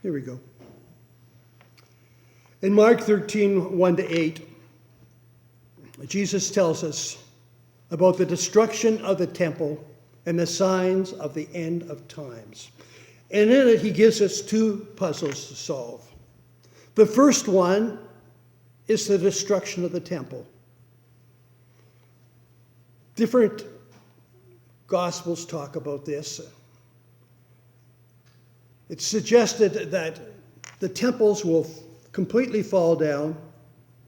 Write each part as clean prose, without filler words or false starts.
Here we go. In Mark 13, 1-8, Jesus tells us about the destruction of the temple and the signs of the end of times. And in it, he gives us two puzzles to solve. The first one is the destruction of the temple. Different Gospels talk about this. It's suggested that the temples will completely fall down.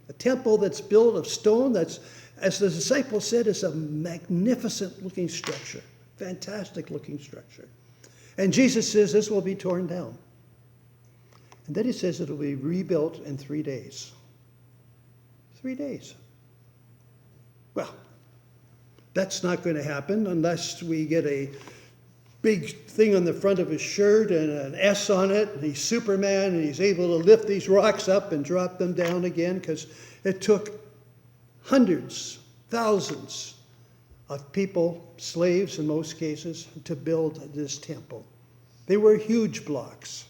A temple that's built of stone, that's, as the disciples said, is a magnificent looking structure, fantastic looking structure. And Jesus says this will be torn down. And then he says it will be rebuilt in 3 days. 3 days. Well, that's not going to happen unless we get a big thing on the front of his shirt and an S on it, and he's Superman, and he's able to lift these rocks up and drop them down again, because it took hundreds, thousands of people, slaves in most cases, to build this temple. They were huge blocks.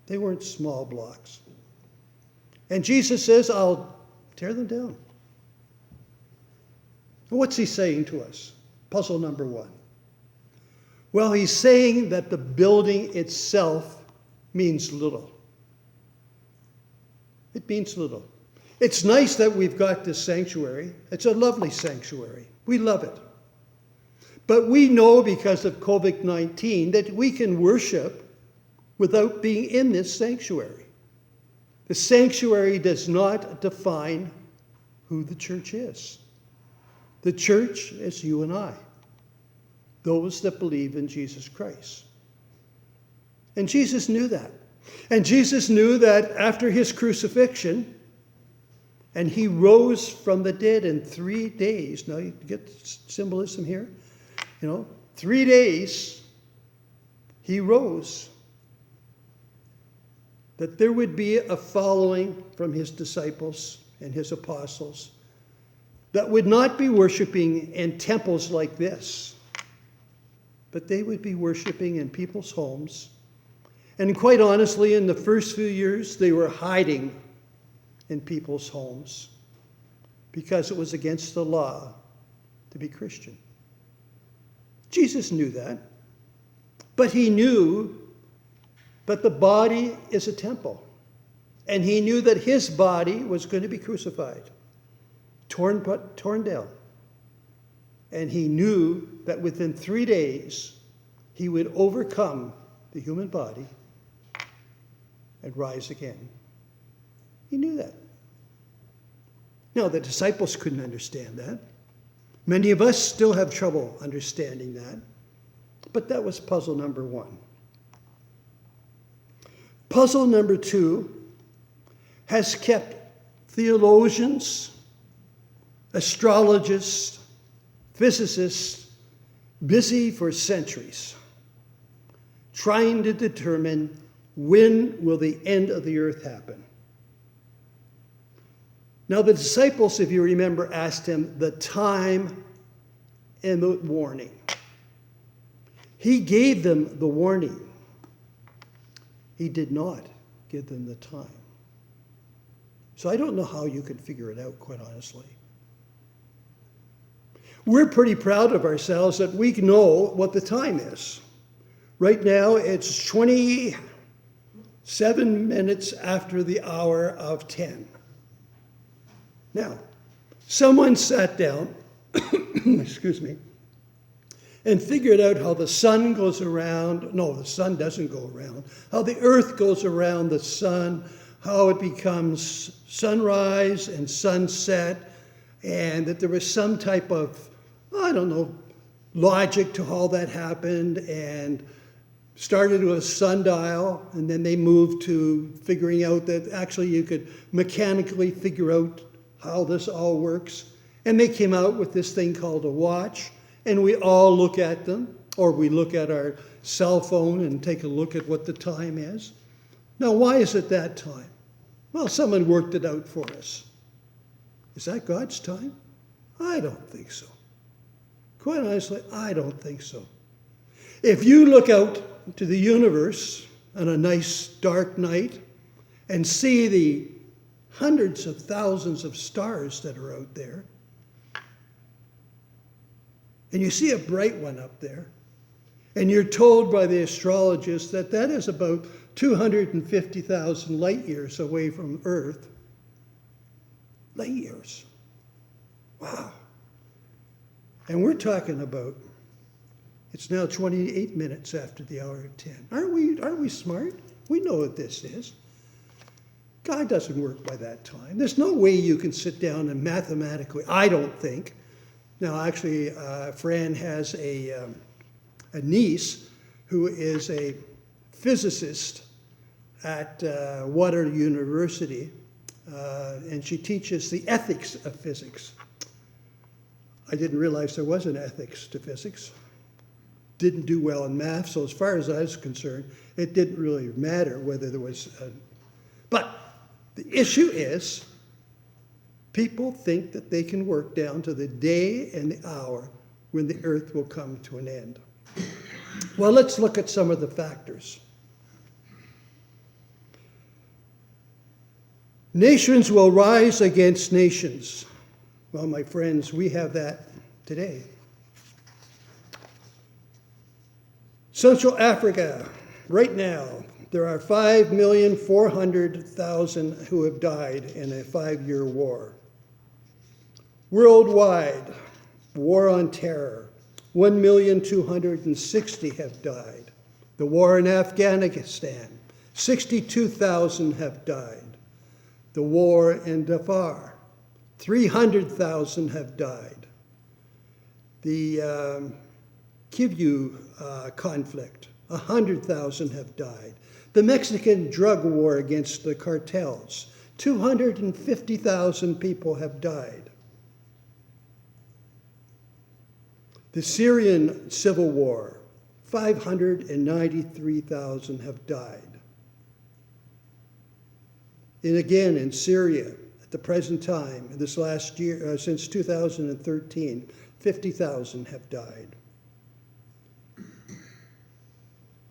They weren't small blocks. And Jesus says, I'll tear them down. What's he saying to us? Puzzle number one. Well, he's saying that the building itself means little. It means little. It's nice that we've got this sanctuary. It's a lovely sanctuary. We love it. But we know because of COVID-19 that we can worship without being in this sanctuary. The sanctuary does not define who the church is. The church is you and I. Those that believe in Jesus Christ. And Jesus knew that. And Jesus knew that after his crucifixion, and he rose from the dead in 3 days. Now you get symbolism here. 3 days he rose. That there would be a following from his disciples and his apostles that would not be worshiping in temples like this, but they would be worshiping in people's homes. And quite honestly, in the first few years, they were hiding in people's homes because it was against the law to be Christian. Jesus knew that, but he knew that the body is a temple. And he knew that his body was going to be crucified, torn down. And he knew that within 3 days, he would overcome the human body and rise again. He knew that. Now, the disciples couldn't understand that. Many of us still have trouble understanding that. But that was puzzle number one. Puzzle number two has kept theologians, astrologists, physicists busy for centuries, trying to determine when will the end of the earth happen. Now the disciples, if you remember, asked him the time and the warning. He gave them the warning. He did not give them the time. So I don't know how you can figure it out, quite honestly. We're pretty proud of ourselves that we know what the time is. Right now, it's 27 minutes after the hour of 10. Now, someone sat down, excuse me, and figured out how the sun goes around. No, the sun doesn't go around. How the earth goes around the sun, how it becomes sunrise and sunset, and that there was some type of, logic to how that happened, and started with a sundial, and then they moved to figuring out that actually you could mechanically figure out how this all works. And they came out with this thing called a watch, and we all look at them, or we look at our cell phone and take a look at what the time is. Now, why is it that time? Well, someone worked it out for us. Is that God's time? I don't think so. Quite honestly, I don't think so. If you look out to the universe on a nice dark night and see the hundreds of thousands of stars that are out there, and you see a bright one up there, and you're told by the astrologist that that is about 250,000 light years away from Earth. Light years. Wow. And we're talking about, it's now 28 minutes after the hour of 10. Aren't we smart? We know what this is. God doesn't work by that time. There's no way you can sit down and mathematically, I don't think. Now, actually, Fran has a niece who is a physicist at Water University, and she teaches the ethics of physics. I didn't realize there was an ethics to physics. Didn't do well in math, so as far as I was concerned, it didn't really matter whether there was but the issue is, people think that they can work down to the day and the hour when the earth will come to an end. Well, let's look at some of the factors. Nations will rise against nations. Well, my friends, we have that today. Central Africa, right now, there are 5,400,000 who have died in a 5-year war. Worldwide, war on terror, 1,260,000 have died. The war in Afghanistan, 62,000 have died. The war in Darfur, 300,000 have died. The Kivu conflict, 100,000 have died. The Mexican drug war against the cartels, 250,000 people have died. The Syrian civil war, 593,000 have died. And again, in Syria, at the present time, this last year, since 2013, 50,000 have died.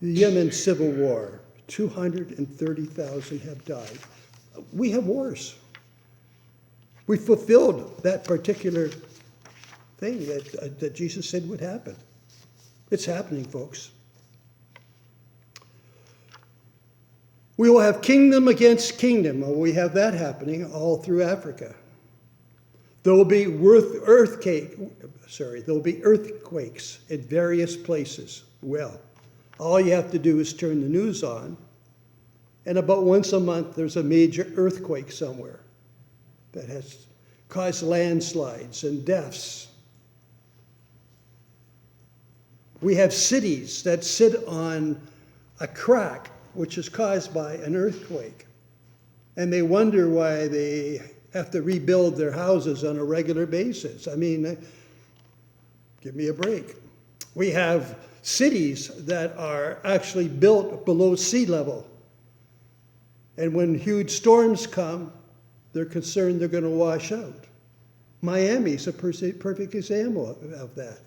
The Yemen civil war, 230,000 have died. We have wars. We fulfilled that particular thing that Jesus said would happen. It's happening, folks. We will have kingdom against kingdom. Well, we have that happening all through Africa. There will be earthquakes in various places. Well, all you have to do is turn the news on, and about once a month there's a major earthquake somewhere that has caused landslides and deaths. We have cities that sit on a crack which is caused by an earthquake, and they wonder why they have to rebuild their houses on a regular basis. I mean, give me a break. We have cities that are actually built below sea level, and when huge storms come, they're concerned they're going to wash out. Miami's a perfect example of that.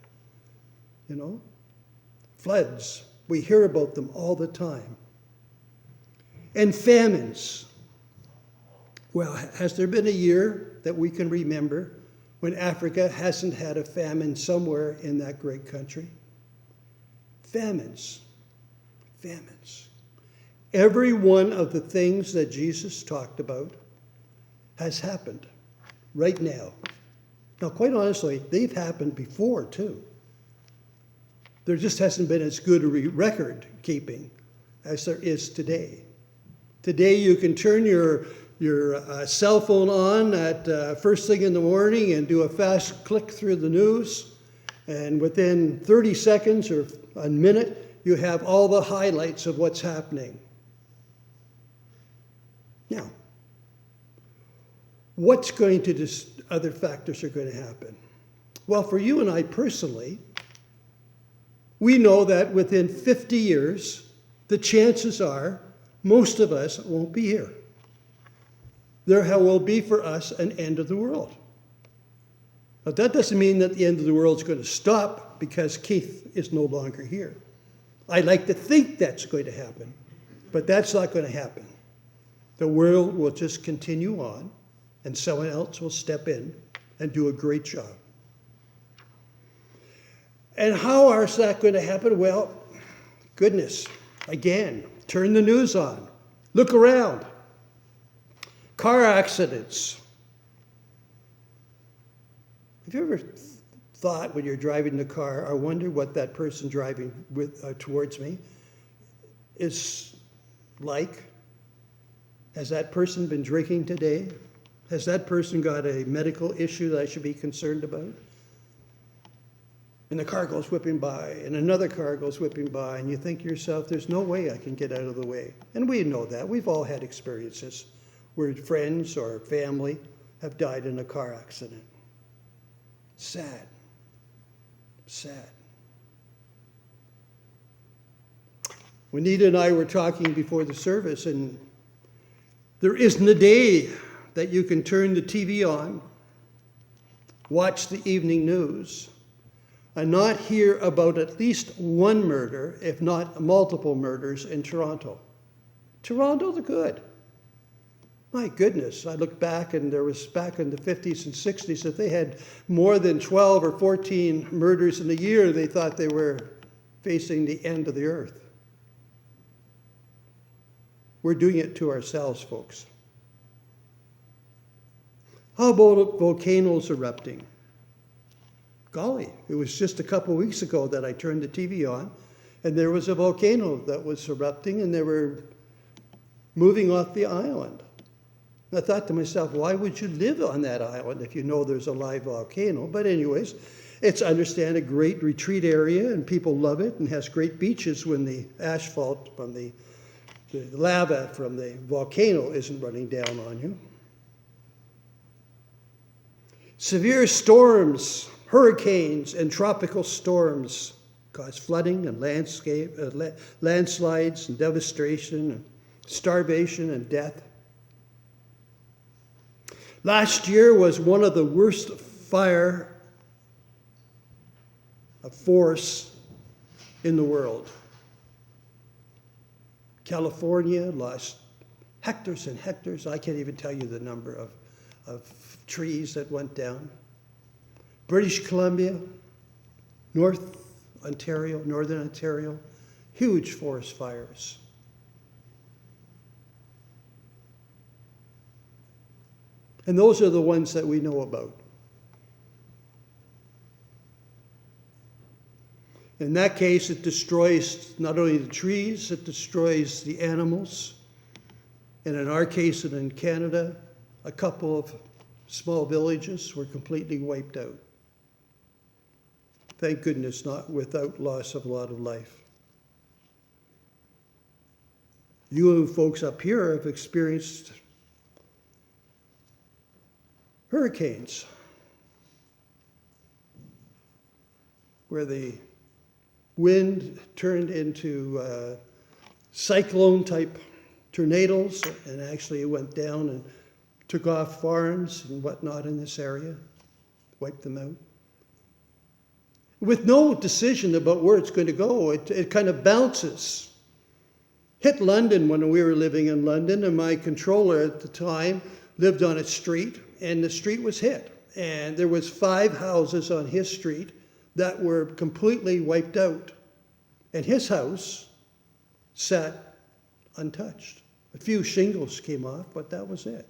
You know, floods, we hear about them all the time. And famines. Well, has there been a year that we can remember when Africa hasn't had a famine somewhere in that great country? Famines. Famines. Every one of the things that Jesus talked about has happened right now. Now, quite honestly, they've happened before, too. There just hasn't been as good a record keeping as there is today. Today, you can turn your cell phone on at first thing in the morning and do a fast click through the news, and within 30 seconds or a minute, you have all the highlights of what's happening. Now, what's going to other factors are going to happen? Well, for you and I personally, we know that within 50 years, the chances are most of us won't be here. There will be for us an end of the world. But that doesn't mean that the end of the world is going to stop because Keith is no longer here. I like to think that's going to happen, But that's not going to happen. The world will just continue on, and someone else will step in and do a great job. And how is that going to happen? Well, goodness, again, turn the news on. Look around. Car accidents. Have you ever thought when you're driving the car, I wonder what that person driving towards me is like? Has that person been drinking today? Has that person got a medical issue that I should be concerned about? And the car goes whipping by, and another car goes whipping by, and you think to yourself, there's no way I can get out of the way. And we know that. We've all had experiences where friends or family have died in a car accident. Sad. Sad. Juanita and I were talking before the service, and there isn't a day that you can turn the TV on, watch the evening news, and not hear about at least one murder, if not multiple murders in Toronto. Toronto the good. My goodness, I look back and there was back in the 50s and 60s, if they had more than 12 or 14 murders in a year, they thought they were facing the end of the earth. We're doing it to ourselves, folks. How about volcanoes erupting? Golly, it was just a couple of weeks ago that I turned the TV on, and there was a volcano that was erupting, and they were moving off the island. And I thought to myself, why would you live on that island if you know there's a live volcano? But anyways, it's, I understand, a great retreat area, and people love it, and has great beaches when the asphalt from the lava from the volcano isn't running down on you. Severe storms, hurricanes, and tropical storms cause flooding and landslides and devastation and starvation and death. Last year was one of the worst fire force in the world. California lost hectares and hectares. I can't even tell you the number of trees that went down. British Columbia, Northern Ontario, huge forest fires. And those are the ones that we know about. In that case, it destroys not only the trees, it destroys the animals. And in our case, and in Canada, a couple of small villages were completely wiped out. Thank goodness, not without loss of a lot of life. You folks up here have experienced hurricanes, where the wind turned into cyclone-type tornadoes, and actually it went down and took off farms and whatnot in this area, wiped them out. With no decision about where it's going to go, it kind of bounces. Hit London when we were living in London, and my controller at the time lived on a street, and the street was hit. And there was 5 houses on his street that were completely wiped out. And his house sat untouched. A few shingles came off, but that was it.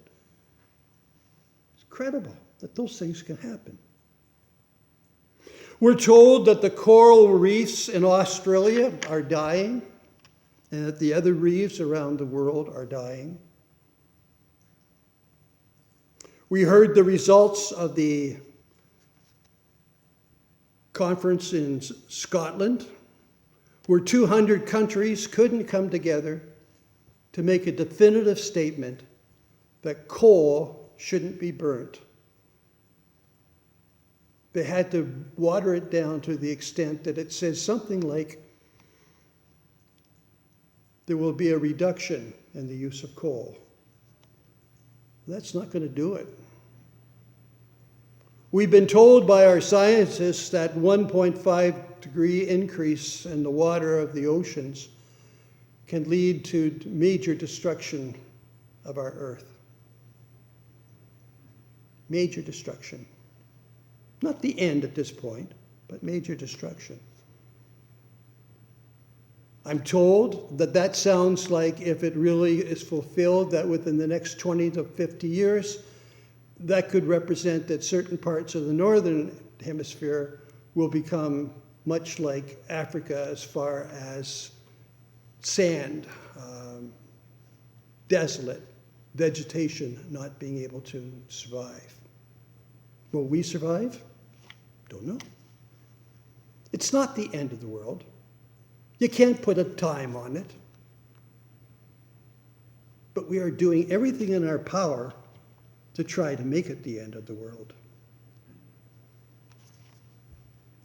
It's incredible that those things can happen. We're told that the coral reefs in Australia are dying, and that the other reefs around the world are dying. We heard the results of the conference in Scotland, where 200 countries couldn't come together to make a definitive statement that coal shouldn't be burnt. They had to water it down to the extent that it says something like, there will be a reduction in the use of coal. That's not going to do it. We've been told by our scientists that 1.5 degree increase in the water of the oceans can lead to major destruction of our earth. Major destruction. Not the end at this point, but major destruction. I'm told that that sounds like, if it really is fulfilled, that within the next 20 to 50 years, that could represent that certain parts of the northern hemisphere will become much like Africa as far as sand, desolate, vegetation not being able to survive. Will we survive? Don't know. It's not the end of the world. You can't put a time on it. But we are doing everything in our power to try to make it the end of the world.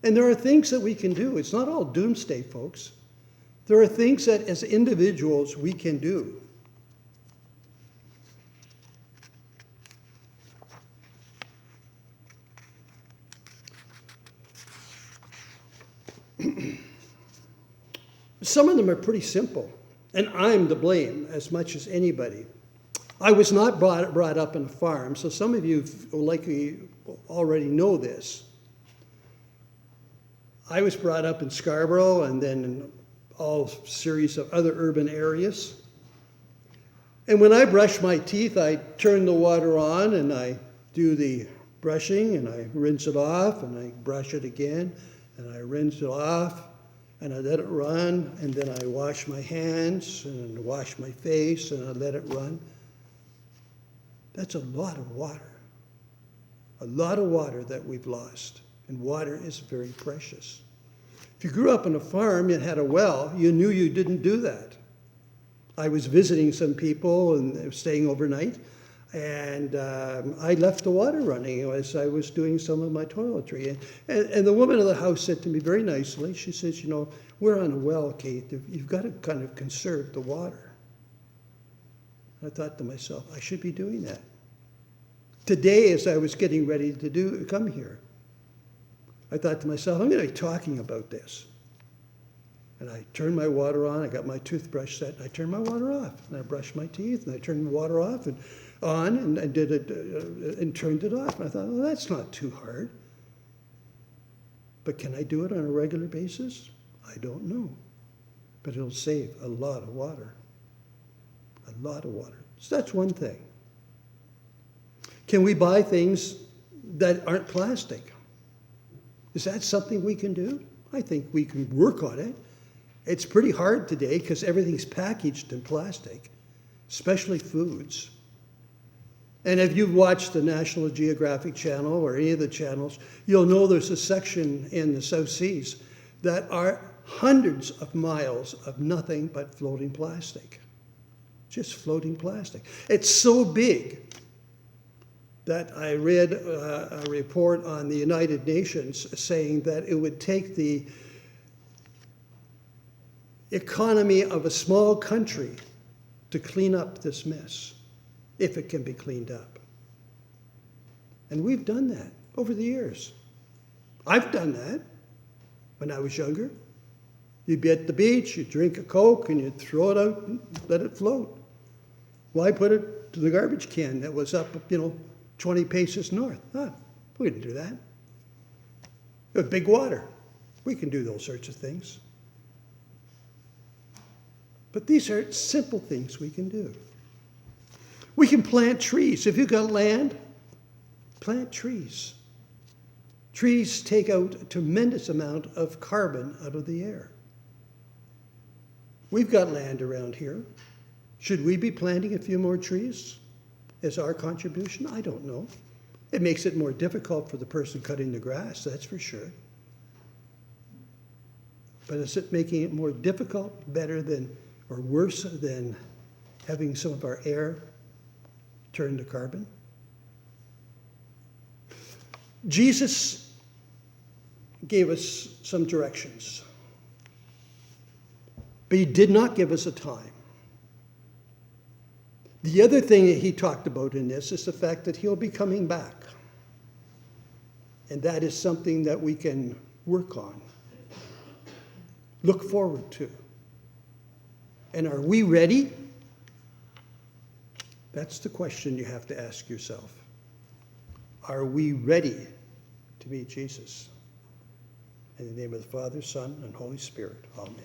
And there are things that we can do. It's not all doomsday, folks. There are things that as individuals we can do. Some of them are pretty simple, and I'm to blame as much as anybody. I was not brought up in a farm, so some of you likely already know this. I was brought up in Scarborough and then in all series of other urban areas. And when I brush my teeth, I turn the water on and I do the brushing and I rinse it off and I brush it again and I rinse it off. And I let it run, and then I wash my hands, and wash my face, and I let it run. That's a lot of water. A lot of water that we've lost. And water is very precious. If you grew up on a farm and had a well, you knew you didn't do that. I was visiting some people and staying overnight, and I left the water running as I was doing some of my toiletry. And the woman of the house said to me very nicely, she says, we're on a well, Kate. You've got to kind of conserve the water. I thought to myself, I should be doing that. Today, as I was getting ready to come here, I thought to myself, I'm going to be talking about this. And I turned my water on, I got my toothbrush set, and I turned my water off. And I brushed my teeth, and I turned the water off and on, and I did it, and turned it off. And I thought, well, that's not too hard. But can I do it on a regular basis? I don't know. But it'll save a lot of water. A lot of water. So that's one thing. Can we buy things that aren't plastic? Is that something we can do? I think we can work on it. It's pretty hard today because everything's packaged in plastic, especially foods. And if you've watched the National Geographic Channel or any of the channels, you'll know there's a section in the South Seas that are hundreds of miles of nothing but floating plastic. Just floating plastic. It's so big that I read a report on the United Nations saying that it would take the economy of a small country to clean up this mess, if it can be cleaned up. And we've done that over the years. I've done that when I was younger. You'd be at the beach, you'd drink a Coke, and you'd throw it out and let it float. Why put it to the garbage can that was up, 20 paces north? We didn't do that. It was big water. We can do those sorts of things. But these are simple things we can do. We can plant trees. If you've got land, plant trees. Trees take out a tremendous amount of carbon out of the air. We've got land around here. Should we be planting a few more trees as our contribution? I don't know. It makes it more difficult for the person cutting the grass, that's for sure. But is it making it more difficult, better than, or worse than having some of our air turn to carbon? Jesus gave us some directions, but he did not give us a time. The other thing that he talked about in this is the fact that he'll be coming back. And that is something that we can work on, look forward to. And are we ready? That's the question you have to ask yourself. Are we ready to meet Jesus? In the name of the Father, Son, and Holy Spirit. Amen.